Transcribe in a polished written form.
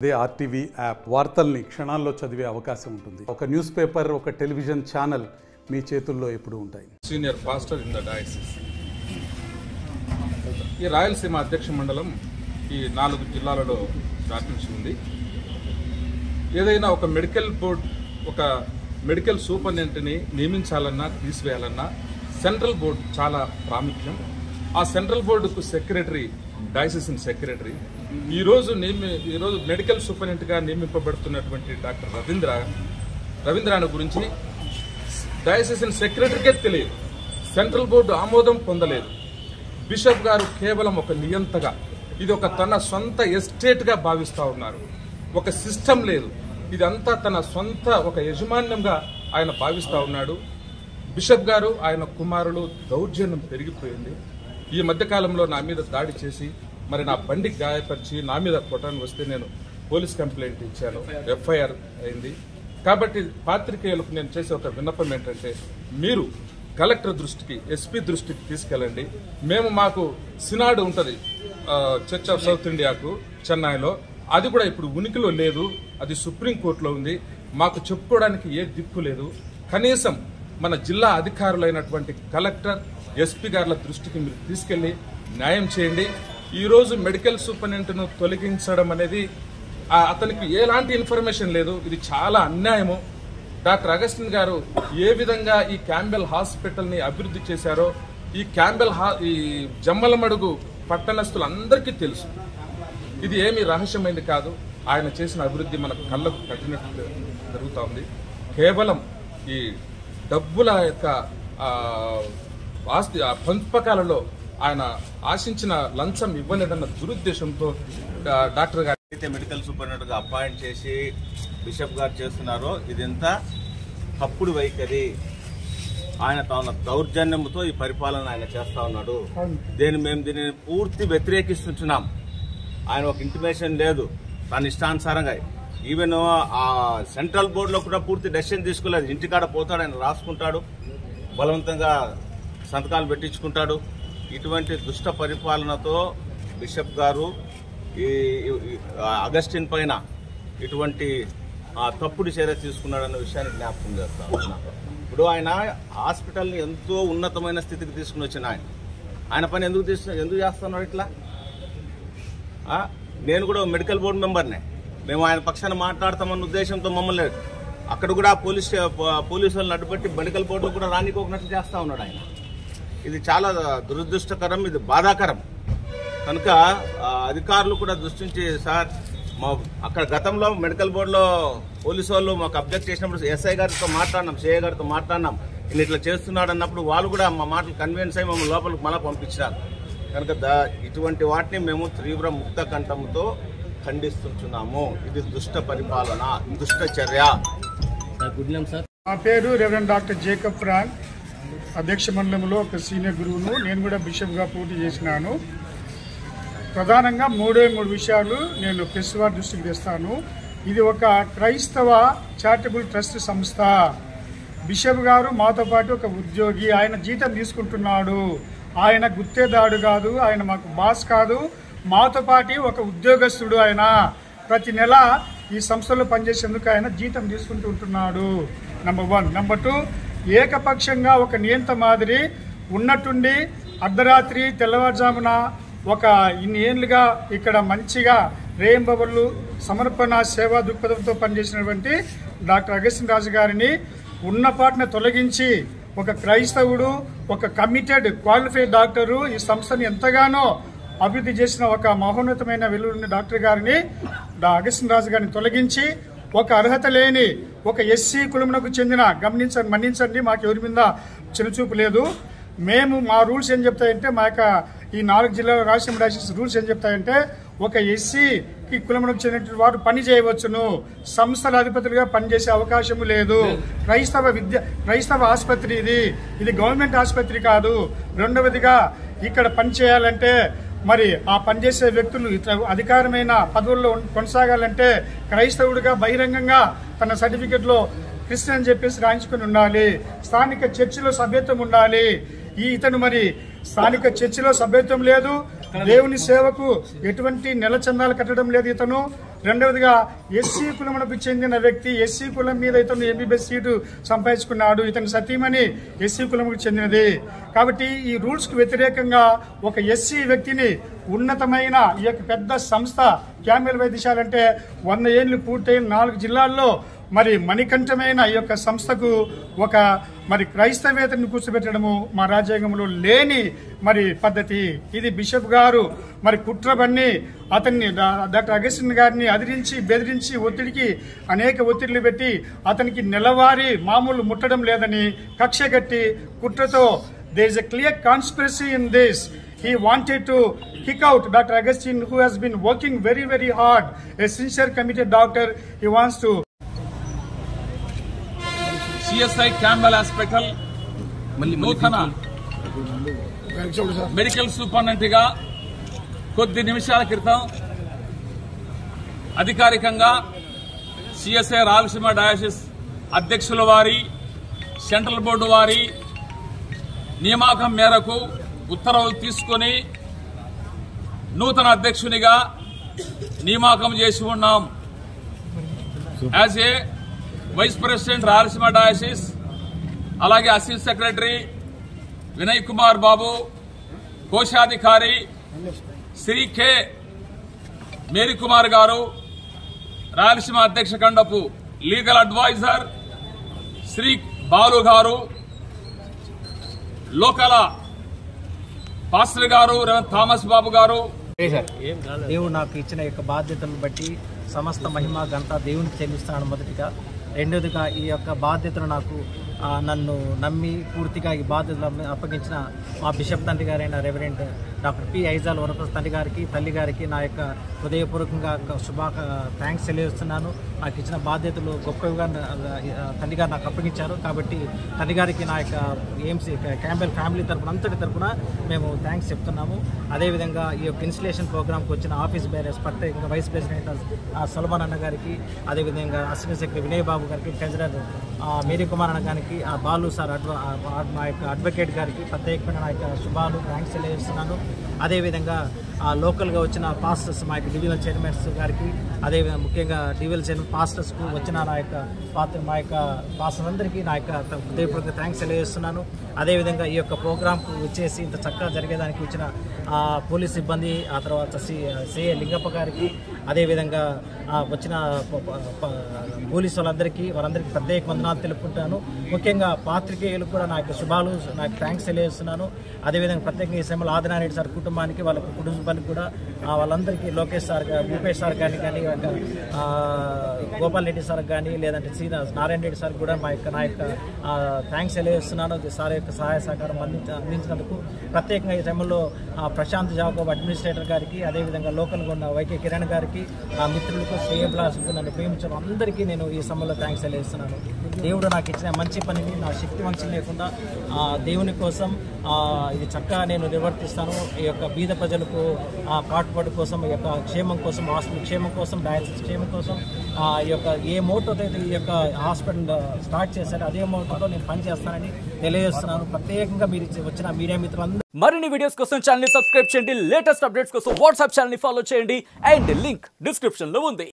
అదే RTV app వార్తల్ని క్షణాల్లో చదివే అవకాశం ఉంటుంది. ఒక న్యూస్ పేపర్, ఒక టెలివిజన్ ఛానల్ మీ చేతుల్లో ఎప్పుడూ ఉంటాయి. Senior pastor in the diocese. ఈ రాయలసీమ అధ్యక్ష మండలం ఈ 4 జిల్లాలలో వ్యాపించి ఉంది. ఏదైనా ఒక మెడికల్ బోర్డ్, ఒక మెడికల్ సూపరింటెండెంట్ని నియమించాలన్నా తీసివేయాలన్నా సెంట్రల్ బోర్డు చాలా ప్రాముఖ్యం. ఆ సెంట్రల్ బోర్డుకు సెక్రటరీ, డయాసిస్ సెక్రటరీ, ఈరోజు మెడికల్ సూపరింటెండెంట్గా నియమింపబడుతున్నటువంటి డాక్టర్ రవీంద్రాను గురించి డయాసిస్ సెక్రటరీకే తెలియదు. సెంట్రల్ బోర్డు ఆమోదం పొందలేదు. బిషప్ గారు కేవలం ఒక నియంతగా, ఇది ఒక తన సొంత ఎస్టేట్గా భావిస్తూ ఉన్నారు. ఒక సిస్టమ్ లేదు, ఇదంతా తన సొంత ఒక యజమాన్యంగా ఆయన భావిస్తూ ఉన్నాడు. బిషప్ గారు, ఆయన కుమారులు దౌర్జన్యం పెరిగిపోయింది. ఈ మధ్యకాలంలో నా మీద దాడి చేసి మరి నా బండికి గాయపరిచి నా మీద కొట్టడానికి వస్తే నేను పోలీస్ కంప్లైంట్ ఇచ్చాను, ఎఫ్ఐఆర్ అయింది. కాబట్టి పాత్రికేయులకు నేను చేసే ఒక విన్నపం ఏంటంటే, మీరు కలెక్టర్ దృష్టికి, ఎస్పీ దృష్టికి తీసుకెళ్ళండి. మాకు సినాడ్ ఉంటుంది చర్చ్ ఆఫ్ సౌత్ ఇండియాకు చెన్నైలో, అది కూడా ఇప్పుడు ఉనికిలో లేదు. అది సుప్రీంకోర్టులో ఉంది. మాకు చెప్పుకోవడానికి ఏ దిక్కు లేదు. కనీసం మన జిల్లా అధికారులైనటువంటి కలెక్టర్, ఎస్పీ గారుల దృష్టికి మీరు తీసుకెళ్లి న్యాయం చేయండి. ఈరోజు మెడికల్ సూపరింటెండెంట్ను తొలగించడం అనేది అతనికి ఎలాంటి ఇన్ఫర్మేషన్ లేదు. ఇది చాలా అన్యాయము. డాక్టర్ అగస్టిన్ గారు ఏ విధంగా ఈ క్యాంబెల్ హాస్పిటల్ని అభివృద్ధి చేశారో ఈ జమ్మలమడుగు పట్టణస్తులందరికీ తెలుసు. ఇది ఏమీ రహస్యమైంది కాదు. ఆయన చేసిన అభివృద్ధి మన కళ్ళకు కట్టినట్టు జరుగుతూ ఉంది. కేవలం ఈ డబ్బుల యొక్క ఆస్తి పంపకాలలో ఆయన ఆశించిన లంచం ఇవ్వలేదన్న దురుద్దేశంతో డాక్టర్ గారు అయితే మెడికల్ సూపరింటెండెంట్గా అపాయింట్ చేసి బిషప్ గారు చేస్తున్నారో ఇదంత తప్పుడు వైఖరి. ఆయన తన దౌర్జన్యంతో ఈ పరిపాలన ఆయన చేస్తా ఉన్నాడు. మేము దీనిని పూర్తి వ్యతిరేకిస్తున్నాం. ఆయన ఒక ఇంటిమేషన్ లేదు, తన ఇష్టానుసారంగా. ఈవెన్ ఆ సెంట్రల్ బోర్డులో కూడా పూర్తి డెసిషన్ తీసుకోలేదు. ఇంటికాడ పోతాడు, ఆయన రాసుకుంటాడు, బలవంతంగా సంతకాలు పెట్టించుకుంటాడు. ఇటువంటి దుష్ట పరిపాలనతో బిషప్ గారు ఈ అగస్టిన్ పైన ఇటువంటి తప్పుడు చర్య తీసుకున్నాడన్న విషయాన్ని జ్ఞాపకం చేస్తాను. ఇప్పుడు ఆయన హాస్పిటల్ని ఎంతో ఉన్నతమైన స్థితికి తీసుకుని వచ్చిన ఆయన పని ఎందుకు చేస్తున్నాడు ఇట్లా? నేను కూడా మెడికల్ బోర్డు మెంబర్నే. మేము ఆయన పక్షాన మాట్లాడతామన్న ఉద్దేశంతో మమ్మల్ని అక్కడ కూడా పోలీసు వాళ్ళని అడ్డుపెట్టి మెడికల్ బోర్డులో కూడా రానికోకున్నట్లు చేస్తా ఉన్నాడు ఆయన. ఇది చాలా దురదృష్టకరం, ఇది బాధాకరం. కనుక అధికారులు కూడా దృష్టించి, సార్ అక్కడ గతంలో మెడికల్ బోర్డులో పోలీసు వాళ్ళు మాకు అబ్జెక్ట్ చేసినప్పుడు ఎస్ఐ గారితో మాట్లాడినాం, సిఐ గారితో మాట్లాడినాం, ఈయన ఇట్లా చేస్తున్నాడు అన్నప్పుడు వాళ్ళు కూడా మా మాటలు కన్విన్స్ అయ్యి మమ్మల్ని లోపలికి మళ్ళీ పంపించారు. కనుక ఇటువంటి వాటిని మేము తీవ్ర ముక్త కంఠంతో ఖండిస్తున్నాము. ఇది దుష్ట పరిపాలన, దుష్ట చర్య. నా పేరు రెవరెండ్ డాక్టర్ జేకబ్ ఫ్రాంక్, అధ్యక్ష మండలంలో ఒక సీనియర్ గురువును. నేను కూడా బిషప్గా పోటీ చేసినాను. ప్రధానంగా 3 విషయాలు నేను ప్రెస్ వారి దృష్టికి తెస్తాను. ఇది ఒక క్రైస్తవ చారిటబుల్ ట్రస్ట్ సంస్థ. బిషప్ గారు మాతో పాటు ఒక ఉద్యోగి, ఆయన జీతం తీసుకుంటున్నాడు. ఆయన గుత్తేదాడు కాదు, ఆయన మాకు బాస్ కాదు, మాతో పాటు ఒక ఉద్యోగస్తుడు. ఆయన ప్రతి నెల ఈ సంస్థలో పనిచేసేందుకు ఆయన జీతం తీసుకుంటూ ఉంటున్నాడు. నంబర్ 1. నంబర్ 2, ఏకపక్షంగా ఒక నియంత మాదిరి ఉన్నట్టుండి అర్ధరాత్రి తెల్లవారుజామున ఒక ఇన్ని ఏళ్ళుగా ఇక్కడ మంచిగా రేయింబవళ్ళు సమర్పణ సేవా దృక్పథంతో పనిచేసినటువంటి డాక్టర్ అగస్టిన్ రాజు గారిని ఉన్నపాటున తొలగించి ఒక క్రైస్తవుడు, ఒక కమిటెడ్ క్వాలిఫైడ్ డాక్టరు, ఈ సంస్థని ఎంతగానో అభివృద్ధి చేసిన ఒక మహోన్నతమైన వెలువడిన డాక్టర్ గారిని, అగస్టిన్ రాజు గారిని తొలగించి ఒక అర్హత లేని ఒక ఎస్సీ కులమునకు చెందిన, మన్నించండి మాకు ఎవరి మీద చిన్నచూపు లేదు, మా రూల్స్ ఏం చెప్తాయంటే, మా యొక్క ఈ 4 జిల్లాల రాయలసీమ డయాసిస్ రూల్స్ ఏం చెప్తాయంటే, ఒక ఎస్సీకి కులమునకు చెందిన వారు పని చేయవచ్చును, సంస్థల అధిపతులుగా పనిచేసే అవకాశం లేదు. క్రైస్తవ ఆసుపత్రి ఇది గవర్నమెంట్ ఆసుపత్రి కాదు. రెండవదిగా ఇక్కడ పని చేయాలంటే మరి ఆ పనిచేసే వ్యక్తులు అధికారమైన పదవుల్లో కొనసాగాలంటే క్రైస్తవుడిగా బహిరంగంగా తన సర్టిఫికెట్లో క్రిస్టియన్ అని చెప్పేసి రాయించుకుని ఉండాలి. స్థానిక చర్చిలో సభ్యత్వం ఉండాలి. ఇతను మరి స్థానిక చర్చిలో సభ్యత్వం లేదు, దేవుని సేవకు ఎటువంటి నెల చందాలు కట్టడం లేదు ఇతను. రెండవదిగా ఎస్సీ కులమునకు చెందిన వ్యక్తి, ఎస్సీ కులం మీద ఇతను ఎంబీబీఎస్ సీటు సంపాదించుకున్నాడు. ఇతని సతీమణి ఎస్సీ కులముకు చెందినది. కాబట్టి ఈ రూల్స్ కు వ్యతిరేకంగా ఒక ఎస్సీ వ్యక్తిని ఉన్నతమైన ఈ యొక్క పెద్ద సంస్థ క్యాంబెల్ వైద్యశాల అంటే 100 ఏళ్లు పూర్తయిన 4 జిల్లాల్లో మరి మణికంఠమైన ఈ యొక్క సంస్థకు ఒక మరి క్రైస్తవేతను కూర్చోబెట్టడము మా రాజ్యాంగంలో లేని మరి పద్ధతి. ఇది బిషప్ గారు మరి కుట్రబన్ని అతన్ని డాక్టర్ అగస్టిన్ గారిని అదిరించి బెదిరించి ఒత్తిడికి అనేక ఒత్తిళ్లు పెట్టి అతనికి నెలవారీ మామూలు ముట్టడం లేదని కక్ష కట్టి కుట్రతో there is a clear conspiracy in this. He wanted to kick out Dr. Augustine, who has been working very, very hard, a sincere committed doctor. He wants to CSI Campbell Hospital నూతన medical superintendent గా కొద్ది నిమిషాల క్రితం అధికారికంగా CSI Rayalaseema diocese అధ్యక్షుల వారి central board వారి నియామకం మేరకు ఉత్తర్వులు తీసుకుని నూతన అధ్యక్షునిగా నియామకం చేసి ఉన్నాం. As a vice president Rayalaseema diocese, అలాగే అసిస్టెంట్ సెక్రటరీ వినయ్ కుమార్ బాబు, కోశాధికారి శ్రీ కె మేరీ కుమార్ గారు, రాయలసీమ అధ్యక్ష ఖండపు legal adviser Shri Balu garu, local pastor గారు థామస్ బాబు గారు. దేవుడు నాకు ఇచ్చిన యొక్క బాధ్యతలను బట్టి సమస్త మహిమ ఘనత దేవునికి చెల్లిస్తున్నాను మొదటిగా. రెండోదిగా ఈ యొక్క బాధ్యతను నాకు నన్ను నమ్మి పూర్తిగా ఈ బాధ్యతలు అప్పగించిన మా బిషప్ తండ్రి గారైన reverend doctor P Aizawl Varaprasad తండ్రి గారికి, తల్లి గారికి నా యొక్క హృదయపూర్వకంగా థ్యాంక్స్ తెలియజేస్తున్నాను. నాకు ఇచ్చిన బాధ్యతలు గొప్పగా తండ్రి గారు నాకు అప్పగించారు. కాబట్టి తండ్రి గారికి నా యొక్క ఏఎంసీ క్యాంబెల్ ఫ్యామిలీ తరఫున అంతటి తరఫున మేము థ్యాంక్స్ చెప్తున్నాము. అదేవిధంగా ఈ యొక్క ఇన్స్టలేషన్ ప్రోగ్రామ్కి వచ్చిన ఆఫీస్ బేరర్స్, ప్రత్యేకంగా వైస్ ప్రెసిడెంట్ సల్మాన్ అన్న గారికి, అదేవిధంగా అసిస్టెంట్ సెక్రటరీ వినయ్ బాబు గారికి, ట్రెజరర్ మేరీ కుమార్ అన్న గారికి, బాలు సార్ మా యొక్క అడ్వకేట్ గారికి ప్రత్యేకమైన నా యొక్క శుభాలు థ్యాంక్స్ తెలియజేస్తున్నాను. అదేవిధంగా లోకల్గా వచ్చిన పాస్టర్స్, మా యొక్క డివిజనల్ చైర్మన్స్ గారికి, అదేవిధంగా ముఖ్యంగా డివిజనల్ చైర్మన్ పాస్టర్స్కు వచ్చిన మా యొక్క పాస్టర్స్ అందరికీ నా యొక్క హృదయపూర్వక థ్యాంక్స్ తెలియజేస్తున్నాను. అదేవిధంగా ఈ యొక్క ప్రోగ్రాంకు వచ్చేసి ఇంత చక్కగా జరిగేదానికి వచ్చిన పోలీస్ సిబ్బంది, ఆ తర్వాత సిఏ లింగప్ప గారికి, అదేవిధంగా వచ్చిన పోలీసు వాళ్ళందరికీ ప్రత్యేక వందనాలు తెలుపుకుంటాను. ముఖ్యంగా పాత్రికేయులకు కూడా నా యొక్క శుభాలు, నాకు థ్యాంక్స్ తెలియజేస్తున్నాను. అదేవిధంగా ప్రత్యేకంగా ఈ సమయంలో ఆదినారాయణ సార్ కుటుంబానికి, వాళ్ళ కుటుంబానికి కూడా వాళ్ళందరికీ లోకేష్ సార్, భూపేష్ సార్ కానీ గోపాల్ రెడ్డి సార్ కానీ, లేదంటే నారాయణ రెడ్డి సార్ కూడా నా యొక్క థ్యాంక్స్ తెలియజేస్తున్నాను. సార్ యొక్క సహాయ సహకారం అందించినందుకు ప్రత్యేకంగా ఈ సమయంలో ప్రశాంత్ జాకోబ్ అడ్మినిస్ట్రేటర్ గారికి, అదేవిధంగా లోకల్గా ఉన్న వైకే కిరణ్ గారికి, నా మిత్రులకు, శ్రేయభిలాషులకు, నన్ను ప్రేమించిన అందరికీ నేను ఈ సమయంలో థ్యాంక్స్ తెలియజేస్తున్నాను. దేవుడు నాకు ఇచ్చిన మంచి పనిని నా శక్తి వంచన లేకుండా దేవుని కోసం ఇది చక్కగా నేను నిర్వర్తిస్తాను. ఈ యొక్క బీద ప్రజలకు పాటుపడు కోసం, ఈ యొక్క క్షేమం కోసం, హాస్పిటల్ క్షేమం కోసం, డయాలసిస్ క్షేమం కోసం, ఈ యొక్క ఏ మోటోతో అయితే ఈ యొక్క హాస్పిటల్ స్టార్ట్ చేశారో అదే మోటోతో నేను పనిచేస్తానని తెలియజేస్తున్నాను. ప్రత్యేకంగా మీరు వచ్చిన మీడియా మిత్రులందరూ మరిన్ని వీడియోస్ కోసం ఛానల్ ని సబ్స్క్రైబ్ చేయండి. లేటెస్ట్ అప్డేట్స్ కోసం వాట్సాప్ ఛానల్ ని ఫాలో చేయండి. అండ్ లింక్ డిస్క్రిప్షన్ లో ఉంది.